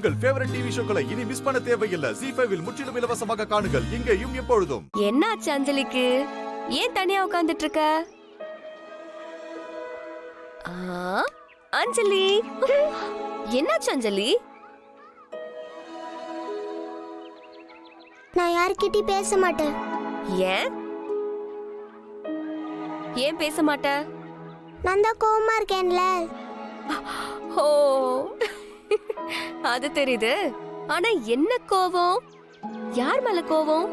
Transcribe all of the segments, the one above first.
உங்கள் favourite TV ஷோக்களை இனி miss பண்ண தேவையில்லை. ஜீ5 இல் முற்றிலும் இலவசமாக காணுங்கள், இங்கேயும் எப்பொழுதும். என்னாச்சு அஞ்சலிக்கு? ஏன் தனியா உட்கார்ந்துட்டு இருக்க? அஞ்சலி, என்னாச்சு அஞ்சலி? நான் யார்கிட்டயும் பேச மாட்டேன். ஏன் ஏன் பேச மாட்ட? நான் தான் கோவமா இருக்கேன்ல. ஓ, அது தெரியுது. ஆனா என்ன கோவம்? யார் மேல கோவம்?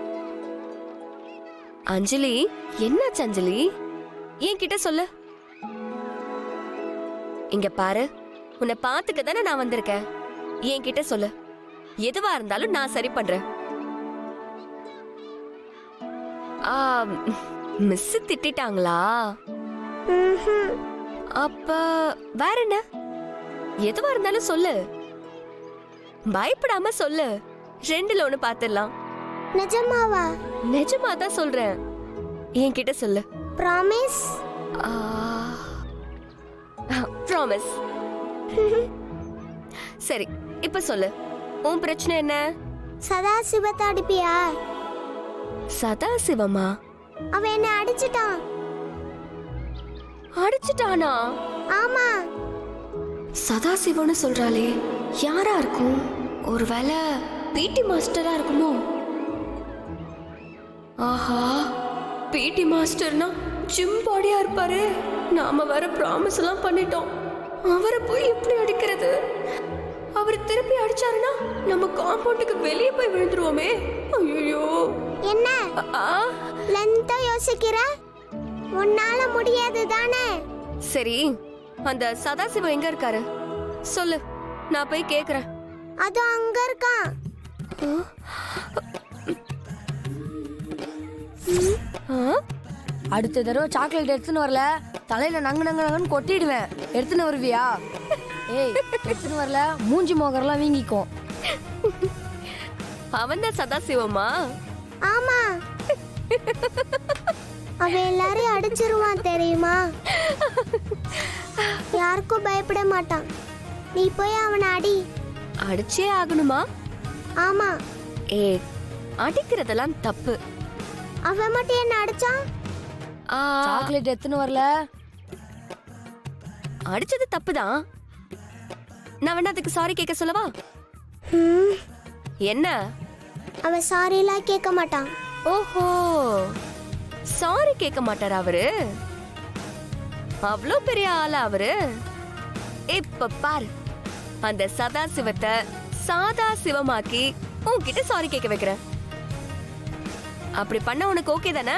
அஞ்சலி, என்னாச்சு அஞ்சலி? என்கிட்ட சொல்லு. இங்க பாரு, உன்னை பாத்துக்க தானே நான் வந்திருக்கேன். என்கிட்ட சொல்லு. எதுவா இருந்தாலும் நான் சரி பண்றேன். மிஸ் திட்டாங்களா? அப்ப வேற என்ன? எதுவா இருந்தாலும் சொல்லு, பயப்படாம சொல்லு. ரெண்டுல ஒண்ணு பாத்துடலாம். நிஜமாவா? நிஜமா தான் சொல்றேன். என்கிட்ட சொல்லு. ப்ராமிஸ்? ப்ராமிஸ். சரி, இப்ப சொல்லு, உன் பிரச்சனை என்ன? சதாசிவத்தை அடிப்பியா? சதாசிவமா? அவன் என்ன அடிச்சிட்டான். அடிச்சிட்டானா? ஆமா. சதாசிவன்னு சொல்றாளே, யாரா இருக்கும்? ஒருவேளை பிடி மாஸ்டரா இருக்குமோ? ஆஹா, பிடி மாஸ்டர்னா ஜிம் பாடியா இருப்பாரு. நாம வேற ப்ராமிஸ் எல்லாம் பண்ணிட்டோம். அவரை போய் எப்படி அடிக்கிறது? அவர் திருப்பி அடிச்சாருன்னா நம்ம காம்பவுண்டுக்கு வெளியே போய் விழுந்துருவோமே. ஐயோ, என்ன லென்த்தா யோசிக்கிற? உன்னால முடியாது தானே? சரி, அந்த சதாசிவம் எங்க இருக்காரு சொல்லு, நான் போய் கேக்குறேன். அது அங்க இருக்கான். அடுத்த தடவை சாக்லேட் எடுத்துன்னு வரல, தலையில நங்கு நங்கு நங்குன்னு கொட்டிடுவேன். எடுத்துன்னு வருவியா? ஏய், எடுத்துன்னு வரல மூஞ்சி மோகரெல்லாம் வீங்கிக்கும். அவன் தான் சதாசிவமா? ஆமா. அவன் எல்லாரையும் அடிச்சிருவான் தெரியுமா? யாருக்கும் பயப்பட மாட்டான். நீ போய் அவனை அடி. அடிச்சே ஆகணுமா? ஆமா. ஏ, அடிக்கிறதெல்லாம் தப்பு. அவன் மட்டும் என்ன அடிச்சான்? சாக்லேட் எடுத்துன்னு வரல. அடிச்சது தப்புதான். நான் வேணா அதுக்கு சாரி கேட்க சொல்லவா? என்ன? அவன் சாரி எல்லாம் கேட்க மாட்டான். ஓஹோ, சாரி கேட்க மாட்டாரா அவரு? அவ்வளோ பெரிய ஆளா அவரு? இப்ப பாரு, அந்த சதாசிவத்தை சாதா சிவமாக்கி உன்கிட்ட சாரி கேட்க வைக்கிறேன். அப்படி பண்ண உனக்கு ஓகே தானே?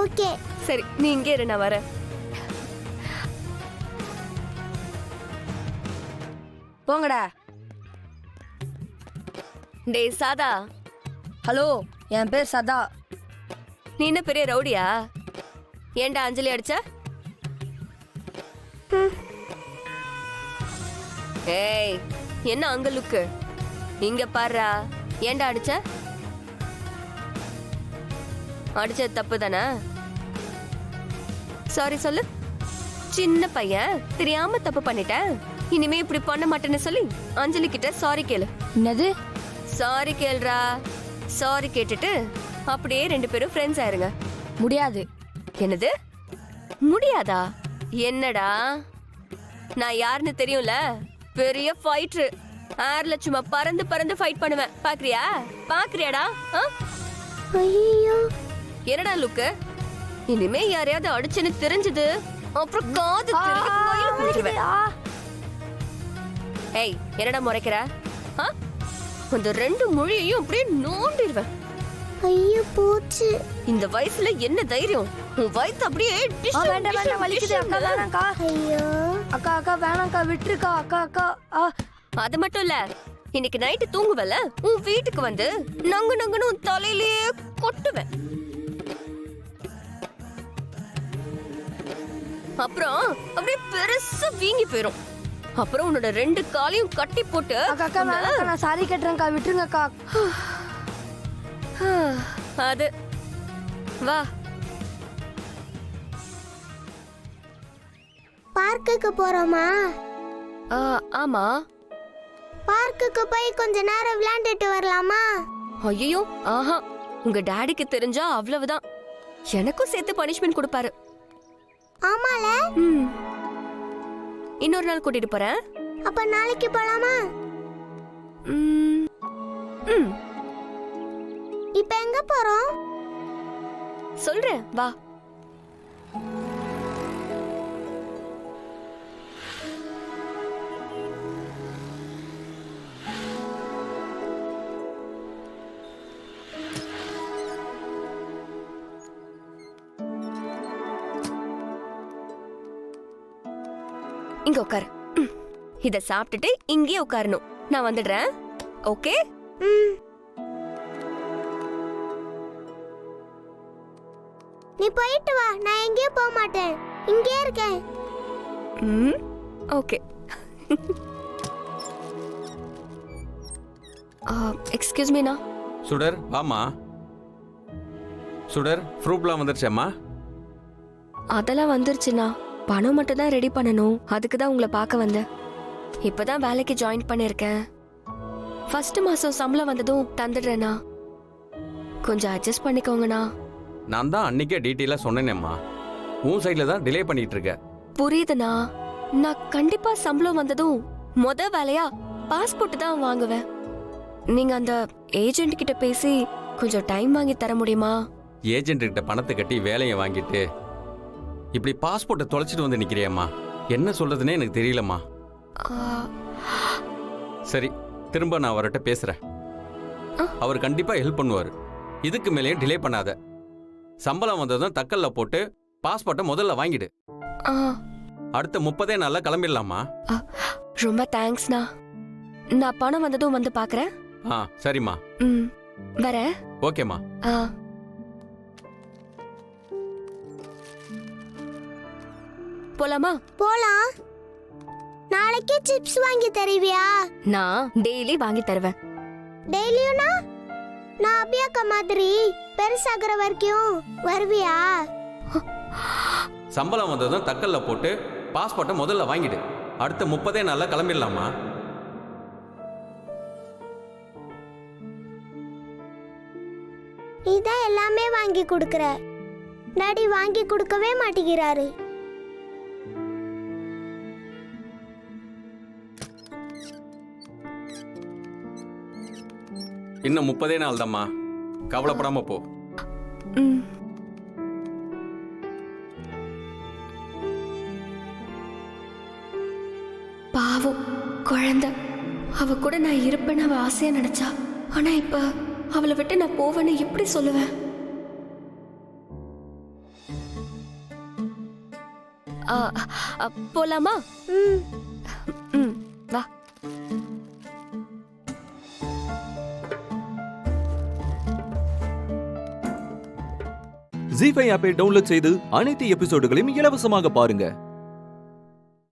ஓகே. சரி, நீ இங்கே இரு, நான் வரேன். போங்கடா. டேய் சாதா. ஹலோ, என் பேர் சதா. நீ என்ன பெரிய ரவுடியா? ஏன்டா அஞ்சலி அடிச்ச? ஏய், என்ன அங்க லுக்கு? இங்க பாருடா. ஏன்டா அடிச்ச? அடிச்சது தப்பு தானே? சாரி சொல்லு. சின்ன பையன், தெரியாம தப்பு பண்ணிட்டேன். இனிமே இப்படி பண்ண மாட்டேன்னு சொல்லி அஞ்சலி கிட்ட சாரி கேளு. என்னது? சாரி கேளுடா. சாரி கேட்டுட்டு அப்படியே ரெண்டு பேரும் ஃப்ரெண்ட்ஸ் ஆயிருங்க. முடியாது. என்னது முடியாதா? என்னடா, நான் யாருன்னு தெரியும்ல? பெரிய ஃபைட்டர். ஏர்ல சும்மா பறந்து பறந்து ஃபைட் பண்ணுவேன். பாக்குறியா? பாக்குறியாடா? ஐயோ, என்னடா லுக்கு? இனிமே யாரையாவது அடிச்சுன்னு தெரிஞ்சது அப்புறம் காது திருகி கோயில போட்டுருவேன். ஏய், என்னடா முறைக்கிற? அந்த ரெண்டு மொழியையும் அப்படியே நோண்டிடுவேன். ஐயோ போச்சு. இந்த வயசுல என்ன தைரியம்? உன் வயசு அப்படியே வேண்டாம் வேண்டாம், வலிக்குது. அக்கா வேணாம்க்கா. ஐயோ அக்கா அக்கா வேணாம்க்கா, விட்டுருக்கா. அக்கா அக்கா. அது மட்டும் இல்ல, இன்னைக்கு நைட்டு தூங்குவல, உன் வீட்டுக்கு வந்து நங்கு நங்குன்னு உன் தலையிலேயே கொட்டுவேன். அப்புறம் அப்படியே பெருசா வீங்கி போயிரும். அப்புறம் உன்னோட ரெண்டு காலையும் கட்டி போட்டு அக்கா அக்கா வேணாம்க்கா, நான் சாரி கேட்டுறேன்க்கா, விட்டுருங்கக்கா. அது வா. பார்க்குக்கு போறோமா? ஆமா. பார்க்குக்கு போய் கொஞ்ச நேரம் விளையாண்டுட்டு வரலாமா? ஐயோ ஆஹா, உங்க டாடிக்கு தெரிஞ்சா அவ்வளவுதான், எனக்கும் சேர்த்து பனிஷ்மெண்ட் கொடுப்பாரு. ஆமால. ம். இன்னொரு நாள் கூட்டிட்டு போறேன். அப்ப நாளைக்கு போலாமா? ம். ம். இப்ப எங்க போறோம்? சொல்றேன் வா. இங்க உட்காரு. இத சாப்பிட்டுட்டு இங்கே உட்காரணும். நான் வந்துடுறேன். ஓகே? ம். நீ போயிட்டு வா, நான் எங்கேயும் போக மாட்டேன், இங்கே இருக்கேன். ம். ஓகே. எக்ஸ்கியூஸ் மீனா. சுடர் வாமா. சுடர் ப்ரூஃப்லாம் வந்துருச்சேம்மா? அதெல்லாம் வந்துருச்சுண்ணா. பணம் மட்டும் தான் ரெடி பண்ணணும். அதுக்கு தான் உங்களை பார்க்க வந்தேன். இப்பதான் வேலைக்கு ஜாயின் பண்ணிருக்கேன். ஃபர்ஸ்ட் மாசம் சம்பளம் வந்ததும் தந்துடுறேண்ணா. கொஞ்சம் அட்ஜஸ்ட் பண்ணிக்கோங்கண்ணா. நான் தான் அன்னைக்கே டீட்டெயிலாக சொன்னேனேம்மா. உன் சைடில் தான் டிலே பண்ணிட்டு இருக்க. புரியுதுண்ணா. நான் கண்டிப்பா சம்பளம் வந்ததும் வேலையா பாஸ்போர்ட் தான் வாங்குவேன். நீங்க அந்த ஏஜென்ட் கிட்ட பேசி கொஞ்சம் டைம் வாங்கி தர முடியுமா? ஏஜென்ட் கிட்ட பணத்தை கட்டி வேலையை வாங்கிட்டு இப்படி பாஸ்போர்ட்டை தொலைச்சிட்டு வந்து நிற்கிறியம்மா. என்ன சொல்றதுன்னே எனக்கு தெரியலம்மா. ஆ, சரி, திரும்ப நான் அவர்கிட்ட பேசுறேன். அவர் கண்டிப்பா ஹெல்ப் பண்ணுவார். இதுக்கு மேலேயும் டிலே பண்ணாத. சம்பளம் வந்ததும் தக்கல்ல போட்டு பாஸ்போர்ட்டை முதல்ல வாங்கிடு. ஆ, அடுத்த 30 நாள்ல கிளம்பிடலாமா? ரொம்ப தேங்க்ஸ்ண்ணா. நான் பணம் வந்ததும் வந்து பார்க்கறேன். சரிம்மா. ம், வரேன். ஓகேம்மா. ஆ. போலாமா? போலாம். நாளைக்கு சிப்ஸ் வாங்கி தருவியா? நான் டெய்லி வாங்கி தருவேன். டெய்லியும்னா நான் அபியாக்க மாதிரி பெருசாகிற வரைக்கும் வருவியா? சம்பளம் வந்ததும் தக்கல்ல போட்டு பாஸ்போர்ட்டை முதல்ல வாங்கிடு. அடுத்த 30 நாள்ல கிளம்பிடலாமா? நீதான் எல்லாமே வாங்கி கொடுக்கற. டாடி வாங்கி கொடுக்கவே மாட்டேங்கிறாரு. இன்னும் 30 நாள் தாம்மா. கவலைப்படாம போ. ம். பாவம் குழந்தை. அவ கூட நான் இருப்பேன்னு அவ ஆசையா நினைச்சா. ஆனா இப்ப அவளை விட்டு நான் போவேன்னு எப்படி சொல்லுவேன்? போலாமா? ம். ம், வா. ஜீ5 ஆப்பை டவுன்லோட் செய்து அனைத்து எபிசோடுகளையும் இலவசமாக பாருங்க.